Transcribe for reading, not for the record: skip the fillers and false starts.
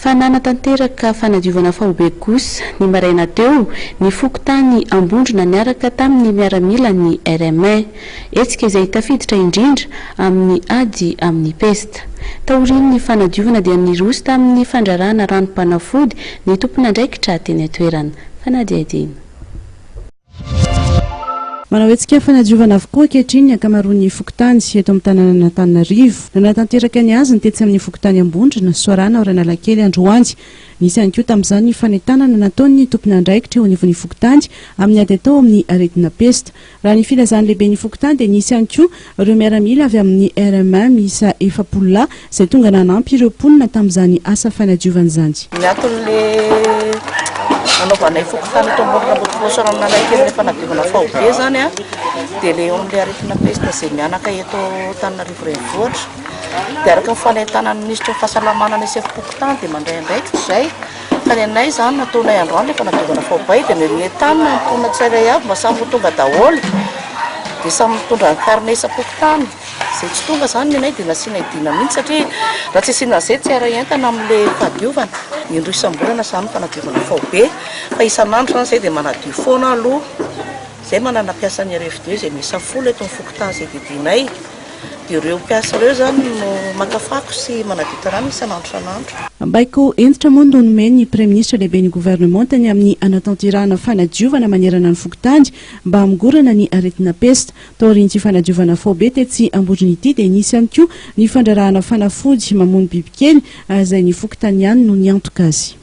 fa nanatanteraka fanadiovana faobe kosa ny maraina teo ny fokotany ambondrona niaraka tamin'ny miaramila ny RMA etsika izay tafiditra indrindra amin'ny ady amin'ny pesta taoriny ny fanadiovana dia niroso tamin'ny fandrarana ranom-panafody ny tompon'andraikitra teny atoerana fanadiadina. Manao etsika fanadiovana avokoa ankehitriny ny ankamaroan'ny fokotany sy eto amin'ny tanàna Antananarivo. Nanatanteraka ny azy ny tetsy amin'ny fokotany ambondrona Soarana Oranalakely Androany. Nisy ihany koa tamin'izany ny fanentanana nataon'ny tompon'andraikitra eo anivon'ny fokotany amin'ny ady atao amin'ny aretina pesta. Raha ny filazany lehibe ny fokotany dia nisy ihany koa ireo miaramila avy amin'ny RMA miisa 7 izay tonga nanampy ireo mponina tamin'izany asa fanadiovana izany. Anaovanay fokotany eto ambony Soaranalakely rehefa fanadiovana faobe zany a dia le eo amin'ilay aretina pesta izay mianaka eto Antananarivo renivohitra dia araka ny fanentanan'ny ministra ny fahasalamana ny fokotany dia mandray andraikitra izay ka ny anay zany nataonay androany le fanadiovana faobe dia mientanina ny mponina tsirairay avy mba samy tonga daholo dia samy mitondra ny karnesa fokotany izay tsy tonga zany ny anay dia nasiana idina mihitsy satria raha tsy asiana izay tsy ara-entana amin'ilay fahadiovana indroa isam-bolana zany fanadiovana faobe fa isan'andro zany izay dia manadio foana aloha izay manana mpiasa ny RFD izay miisa 10 eto amin'ny fokotany izay didinay dia ireo mpiasa ireo zany no makafako sy manadio tanàna isan'andro isan'andro. Baiko entitra moa no nomeny ny Premier Ministre lehibe ny gouvernementany amin'ny anatanterahana fanadiovana manerana ny fokotany mba hamigorana ny aretina pesta. Taorian'ity fanadiovana faobe tetsy ambondrona ity dia nisy ihany koa ny fandrarahana fanafody mamono bibikely izay ny fokotany ihany no niantoka azy.